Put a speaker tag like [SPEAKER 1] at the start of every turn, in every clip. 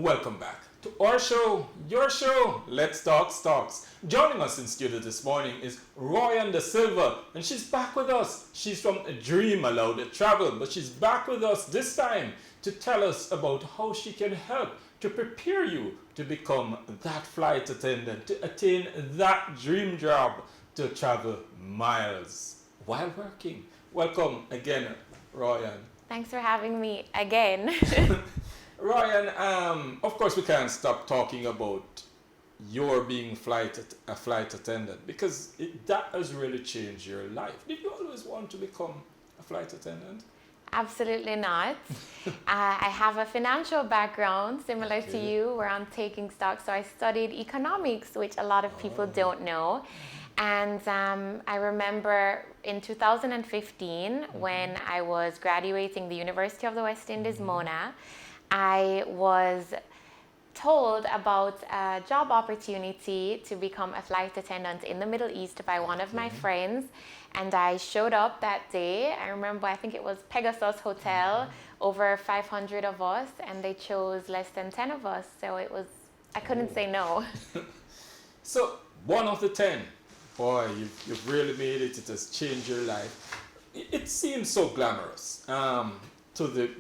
[SPEAKER 1] welcome back to our show, your show, Let's Talk Stocks. Joining us in studio this morning is Royanne Desilva, and she's back with us. She's from Dream Allowed Travel, but she's back with us this time to tell us about how she can help to prepare you to become that flight attendant, to attain that dream job, to travel miles while working. Welcome again, Royanne.
[SPEAKER 2] Thanks for having me again.
[SPEAKER 1] Royanne, of course we can't stop talking about your being a flight attendant because that has really changed your life. Did you always want to become a flight attendant?
[SPEAKER 2] Absolutely not. I have a financial background similar to you where I'm taking stock. So I studied economics, which a lot of people don't know. And I remember in 2015 when I was graduating the University of the West Indies, Mona, I was told about a job opportunity to become a flight attendant in the Middle East by one of my friends. And I showed up that day. I remember, I think it was Pegasus Hotel, over 500 of us, and they chose less than 10 of us. So I couldn't say no.
[SPEAKER 1] So, one of the 10. Boy, you've really made it. It has changed your life. It seems so glamorous to the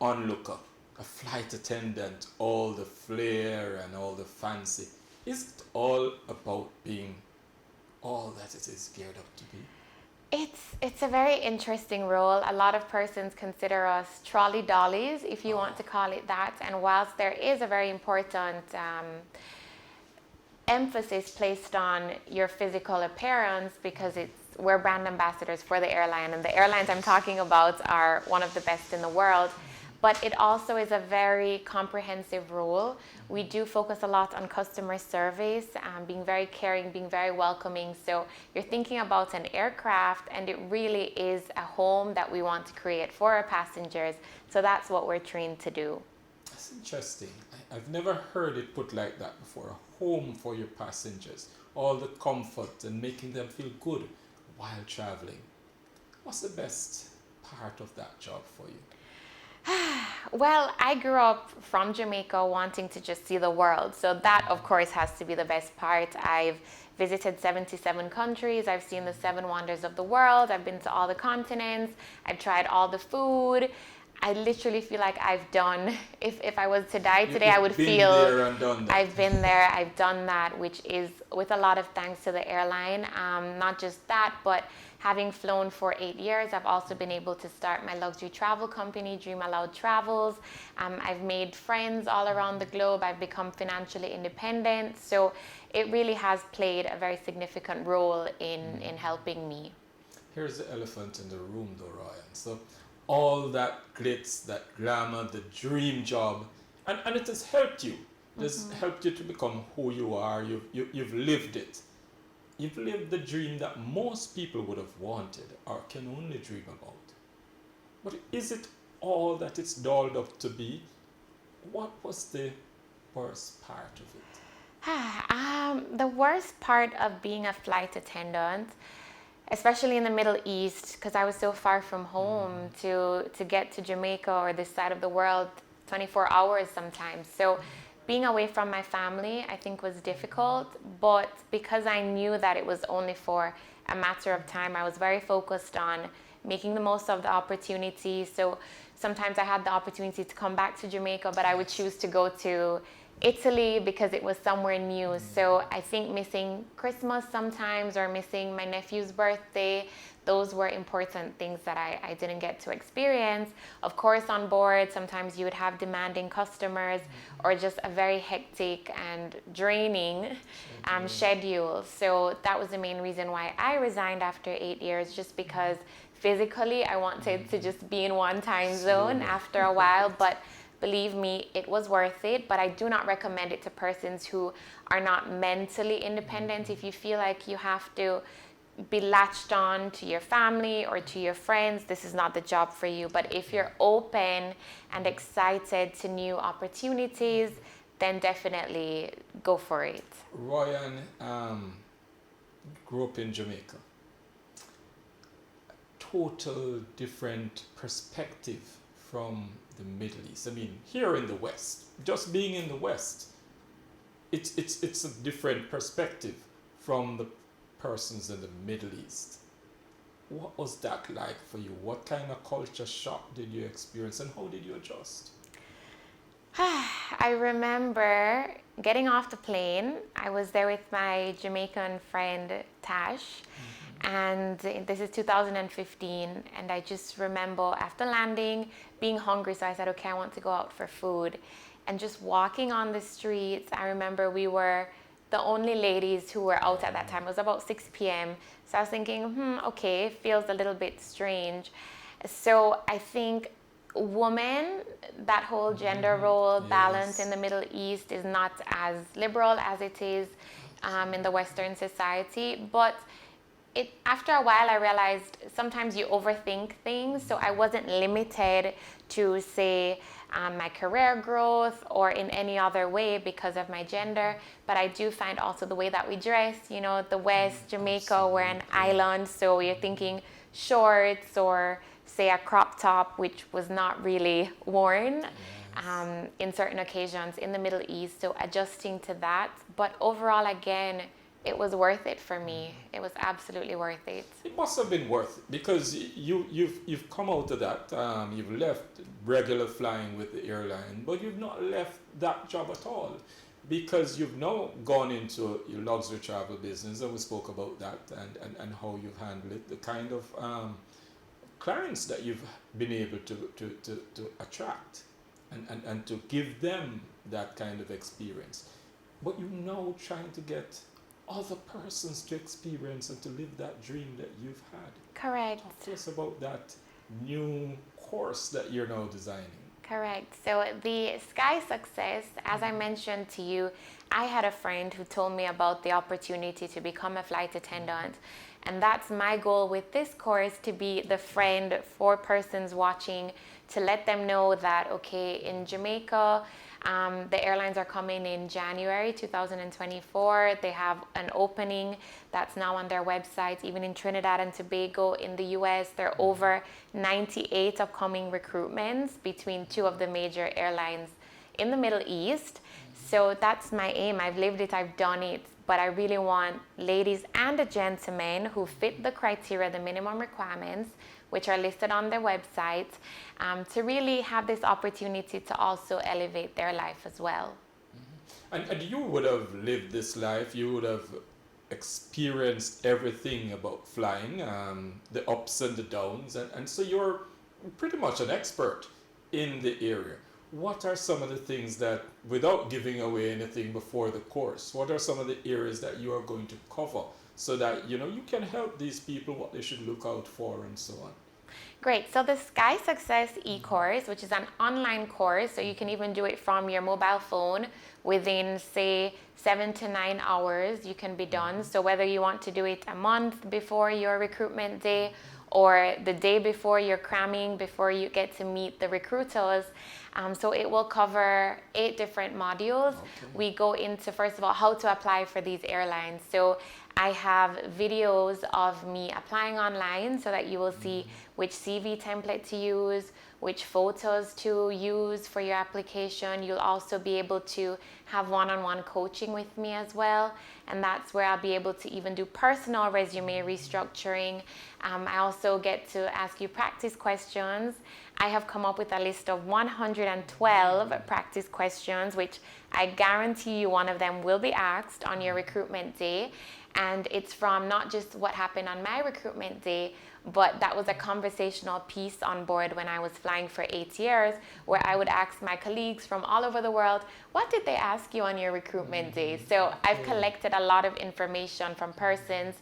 [SPEAKER 1] onlooker. A flight attendant, all the flair and all the fancy. Is it all about being all that it is geared up to be?
[SPEAKER 2] It's a very interesting role. A lot of persons consider us trolley dollies, if you want to call it that. And whilst there is a very important emphasis placed on your physical appearance because we're brand ambassadors for the airline, and the airlines I'm talking about are one of the best in the world. But it also is a very comprehensive role. We do focus a lot on customer service, being very caring, being very welcoming. So you're thinking about an aircraft, and it really is a home that we want to create for our passengers. So that's what we're trained to do.
[SPEAKER 1] That's interesting. I've never heard it put like that before. A home for your passengers. All the comfort and making them feel good while traveling. What's the best part of that job for you?
[SPEAKER 2] Well, I grew up from Jamaica wanting to just see the world. So that, of course, has to be the best part. I've visited 77 countries. I've seen the 7 wonders of the world. I've been to all the continents. I've tried all the food. I literally feel like I've done, if I was to die today, I would feel
[SPEAKER 1] there and done that.
[SPEAKER 2] I've been there, I've done that, which is with a lot of thanks to the airline. Not just that, but having flown for 8 years, I've also been able to start my luxury travel company, Dream Allowed Travels. I've made friends all around the globe. I've become financially independent. So it really has played a very significant role in helping me.
[SPEAKER 1] Here's the elephant in the room though, Ryan. So all that glitz, that glamour, the dream job, and it has helped you. It has helped you to become who you are. You've lived it. You've lived the dream that most people would have wanted or can only dream about. But is it all that it's dolled up to be? What was the worst part of it?
[SPEAKER 2] The worst part of being a flight attendant, especially in the Middle East, because I was so far from home to get to Jamaica or this side of the world 24 hours sometimes. So being away from my family, I think, was difficult. But because I knew that it was only for a matter of time, I was very focused on making the most of the opportunity. So sometimes I had the opportunity to come back to Jamaica, but I would choose to go to Italy because it was somewhere new. So I think missing Christmas sometimes or missing my nephew's birthday, those were important things that I didn't get to experience. Of course, on board, sometimes you would have demanding customers or just a very hectic and draining schedule. So that was the main reason why I resigned after 8 years, just because physically I wanted to just be in one time zone after a while. But believe me, it was worth it, but I do not recommend it to persons who are not mentally independent. If you feel like you have to be latched on to your family or to your friends, this is not the job for you. But if you're open and excited to new opportunities, then definitely go for it.
[SPEAKER 1] Royanne grew up in Jamaica. Total different perspective from the Middle East? I mean, here in the West, just being in the West, it's a different perspective from the persons in the Middle East. What was that like for you? What kind of culture shock did you experience, and how did you adjust?
[SPEAKER 2] I remember getting off the plane. I was there with my Jamaican friend Tash, and this is 2015. And I just remember after landing being hungry, so I said, okay, I want to go out for food. And just walking on the streets, I remember we were the only ladies who were out at that time. It was about 6 p.m. So I was thinking, okay, feels a little bit strange. So I think women, that whole gender role balance in the Middle East is not as liberal as it is in the Western society. But after a while, I realized sometimes you overthink things. So I wasn't limited to, say, my career growth or in any other way because of my gender. But I do find also the way that we dress, the West, Jamaica, we're an island. So you're thinking shorts or say a crop top, which was not really worn in certain occasions in the Middle East. So adjusting to that. But overall, again, it was worth it for me. It was absolutely worth it.
[SPEAKER 1] It must have been worth it because you've come out of that. You've left regular flying with the airline, but you've not left that job at all because you've now gone into your luxury travel business, and we spoke about that and how you've handled it, the kind of clients that you've been able to attract and to give them that kind of experience. But you're now trying to get other persons to experience and to live that dream that you've had.
[SPEAKER 2] Correct.
[SPEAKER 1] Talk to us about that new course that you're now designing.
[SPEAKER 2] Correct. So the Sky Success, as I mentioned to you, I had a friend who told me about the opportunity to become a flight attendant. And that's my goal with this course, to be the friend for persons watching, to let them know that, okay, in Jamaica, the airlines are coming in January 2024. They have an opening that's now on their website. Even in Trinidad and Tobago, in the US, there are over 98 upcoming recruitments between two of the major airlines in the Middle East. So that's my aim. I've lived it, I've done it. But I really want ladies and gentlemen who fit the criteria, the minimum requirements, which are listed on their website, to really have this opportunity to also elevate their life as well.
[SPEAKER 1] And you would have lived this life, you would have experienced everything about flying, the ups and the downs, and so you're pretty much an expert in the area. What are some of the things that, without giving away anything before the course, what are some of the areas that you are going to cover so that you can help these people, what they should look out for and so on?
[SPEAKER 2] Great. So the Sky Success e-course, which is an online course, so you can even do it from your mobile phone within, say, 7 to 9 hours, you can be done. So whether you want to do it a month before your recruitment day or the day before you're cramming, before you get to meet the recruiters. So it will cover 8 different modules. Okay. We go into, first of all, how to apply for these airlines. So I have videos of me applying online so that you will see which CV template to use, which photos to use for your application. You'll also be able to have one-on-one coaching with me as well. And that's where I'll be able to even do personal resume restructuring. I also get to ask you practice questions. I have come up with a list of 112 practice questions, which I guarantee you one of them will be asked on your recruitment day. And it's from not just what happened on my recruitment day, but that was a conversational piece on board when I was flying for 8 years, where I would ask my colleagues from all over the world, what did they ask you on your recruitment day? So I've collected a lot of information from persons.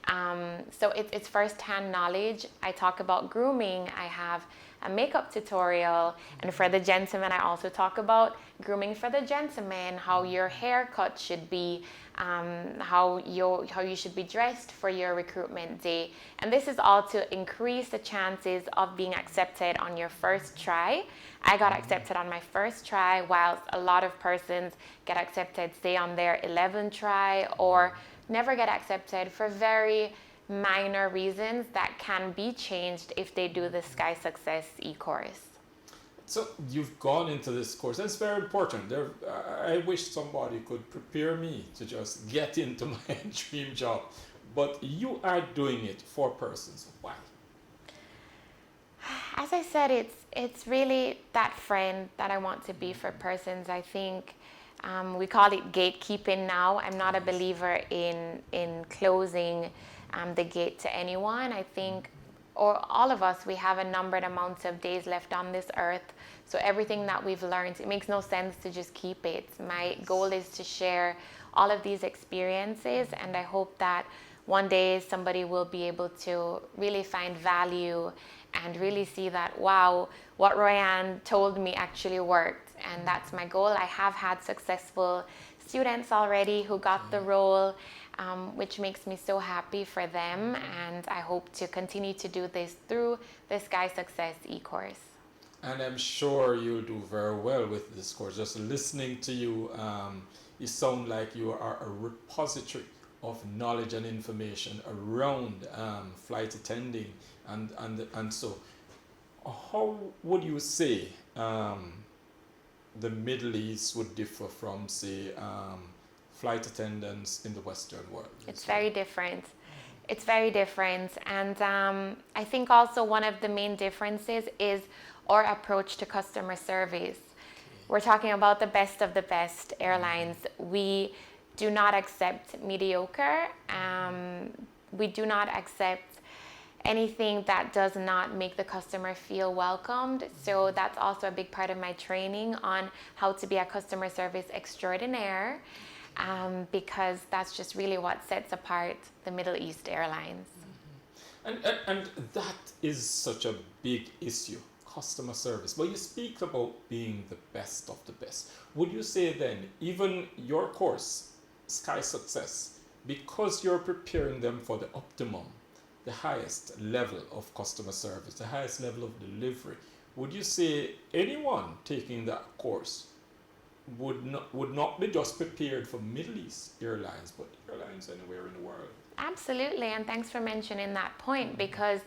[SPEAKER 2] So it's first-hand knowledge. I talk about grooming. I have a makeup tutorial, and for the gentlemen, I also talk about grooming for the gentleman, how your haircut should be, how you should be dressed for your recruitment day. And this is all to increase the chances of being accepted on your first try. I got accepted on my first try, whilst a lot of persons get accepted, say, on their 11th try, or never get accepted for very minor reasons that can be changed if they do the Sky Success e-course.
[SPEAKER 1] So you've gone into this course. That's very important. I wish somebody could prepare me to just get into my dream job. But you are doing it for persons. Why?
[SPEAKER 2] As I said, it's really that friend that I want to be for persons. I think we call it gatekeeping now. I'm not a believer in closing the gate to anyone. I think, or all of us, we have a numbered amount of days left on this earth. So everything that we've learned, it makes no sense to just keep it. My goal is to share all of these experiences, and I hope that one day somebody will be able to really find value and really see that, wow, what Royanne told me actually worked. And that's my goal. I have had successful students already who got the role, which makes me so happy for them. And I hope to continue to do this through the Sky Success e-course.
[SPEAKER 1] And I'm sure you'll do very well with this course. Just listening to you, you sound like you are a repository of knowledge and information around flight attending, and so how would you say the Middle East would differ from, say, flight attendants in the Western world?
[SPEAKER 2] It's very different. It's very different, and I think also one of the main differences is our approach to customer service. We're talking about the best of the best airlines. We do not accept mediocre. We do not accept anything that does not make the customer feel welcomed. So that's also a big part of my training on how to be a customer service extraordinaire, because that's just really what sets apart the Middle East airlines.
[SPEAKER 1] And that is such a big issue, customer service. But you speak about being the best of the best. Would you say then, even your course, Sky Success, because you're preparing them for the optimum, the highest level of customer service, the highest level of delivery, would you say anyone taking that course would not be just prepared for Middle East airlines, but airlines anywhere in the world?
[SPEAKER 2] Absolutely, and thanks for mentioning that point, because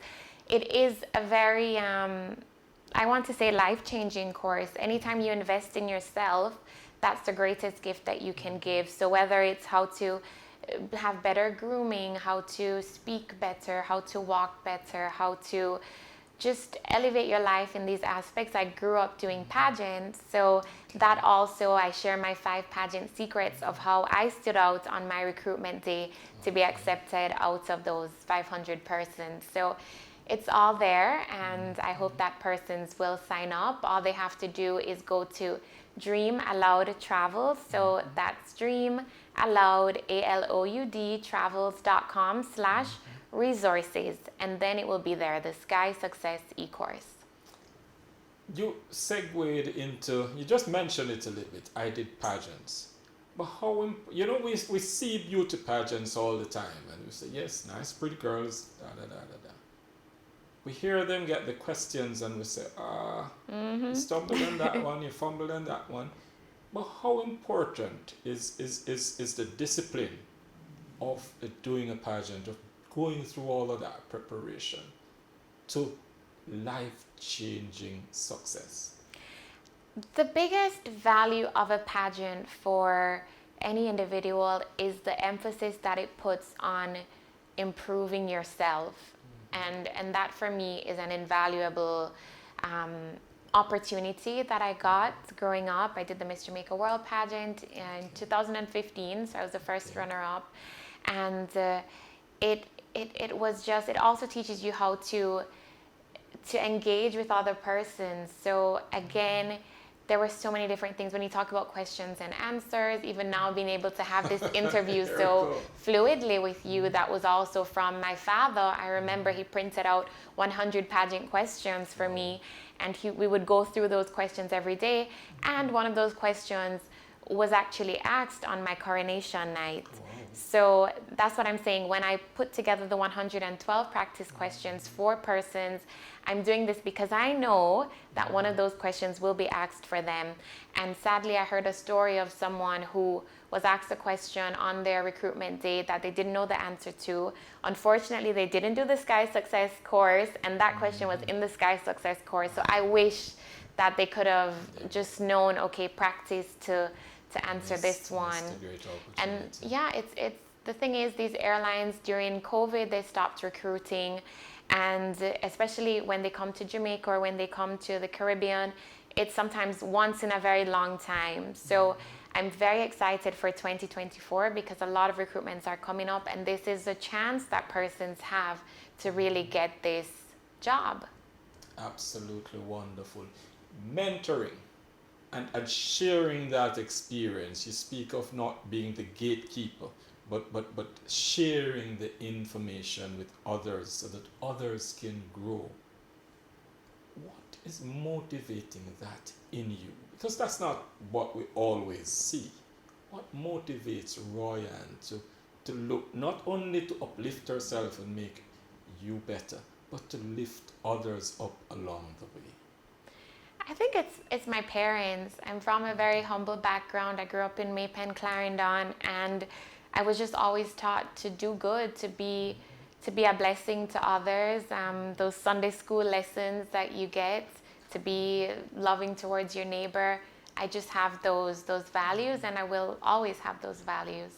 [SPEAKER 2] it is a very, I want to say, life-changing course. Anytime you invest in yourself, that's the greatest gift that you can give. So whether it's how to have better grooming, how to speak better, how to walk better, how to just elevate your life in these aspects. I grew up doing pageants, so that also, I share my 5 pageant secrets of how I stood out on my recruitment day to be accepted out of those 500 persons. So it's all there, and I hope that persons will sign up. All they have to do is go to Dream Aloud Travels. So that's Dream Aloud, ALOUD, travels.com/resources, and then it will be there, the Sky Success e-course.
[SPEAKER 1] You segued into, you just mentioned it a little bit, I did pageants. But how, we see beauty pageants all the time, and we say, yes, nice, pretty girls, da da da da da. We hear them get the questions, and we say, you stumbled on that one, you fumbled on that one. But how important is the discipline of doing a pageant, of going through all of that preparation to life-changing success?
[SPEAKER 2] The biggest value of a pageant for any individual is the emphasis that it puts on improving yourself. And that for me is an invaluable opportunity that I got growing up. I did the Miss Jamaica World pageant in 2015, so I was the first runner-up. And it was just, it also teaches you how to engage with other persons. So again, there were so many different things when you talk about questions and answers, even now being able to have this interview so fluidly with you. That was also from my father. I remember he printed out 100 pageant questions for me, and we would go through those questions every day. And one of those questions was actually asked on my coronation night. Wow. So that's what I'm saying. When I put together the 112 practice questions for persons, I'm doing this because I know that one of those questions will be asked for them. And sadly, I heard a story of someone who was asked a question on their recruitment day that they didn't know the answer to. Unfortunately, they didn't do the Sky Success course, and that question was in the Sky Success course. So I wish that they could have just known, okay, practice to answer this one.
[SPEAKER 1] Missed a great
[SPEAKER 2] And
[SPEAKER 1] opportunity.
[SPEAKER 2] yeah, it's the thing is, these airlines during COVID, they stopped recruiting, and especially when they come to Jamaica or when they come to the Caribbean, it's sometimes once in a very long time. So I'm very excited for 2024 because a lot of recruitments are coming up, and this is a chance that persons have to really get this job.
[SPEAKER 1] Absolutely wonderful. Mentoring and sharing that experience. You speak of not being the gatekeeper, but sharing the information with others so that others can grow. What is motivating that in you? Because that's not what we always see. What motivates Royanne to look not only to uplift herself and make you better, but to lift others up along the way?
[SPEAKER 2] I think it's my parents. I'm from a very humble background. I grew up in Maypen, Clarendon, and I was just always taught to do good, to be a blessing to others. Those Sunday school lessons that you get, to be loving towards your neighbor. I just have those values, and I will always have those values.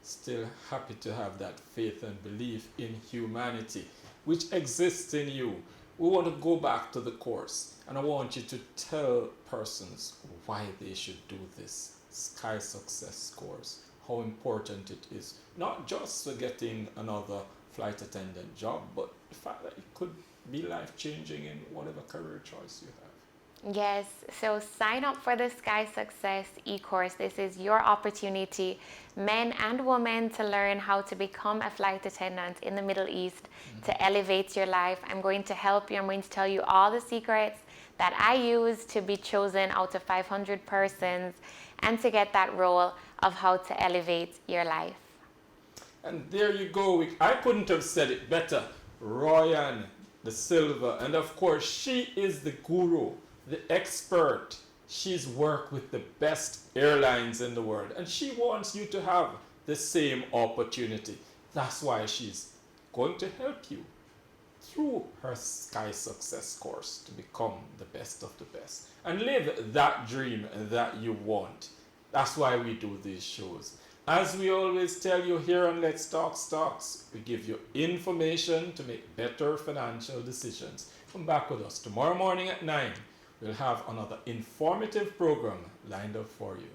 [SPEAKER 1] Still happy to have that faith and belief in humanity, which exists in you. We want to go back to the course, and I want you to tell persons why they should do this Sky Success course, how important it is, not just for getting another flight attendant job, but the fact that it could be life-changing in whatever career choice you have.
[SPEAKER 2] Yes, so sign up for the Sky Success e-course. This is your opportunity, men and women, to learn how to become a flight attendant in the Middle East, to elevate your life. I'm going to help you. I'm going to tell you all the secrets that I use to be chosen out of 500 persons and to get that role of how to elevate your life.
[SPEAKER 1] And there you go. I couldn't have said it better. Royanne Desilva. And of course, she is the guru, the expert. She's worked with the best airlines in the world, and she wants you to have the same opportunity. That's why she's going to help you through her Sky Success course to become the best of the best and live that dream that you want. That's why we do these shows. As we always tell you here on Let's Talk Stocks, we give you information to make better financial decisions. Come back with us tomorrow morning at 9. We'll have another informative program lined up for you.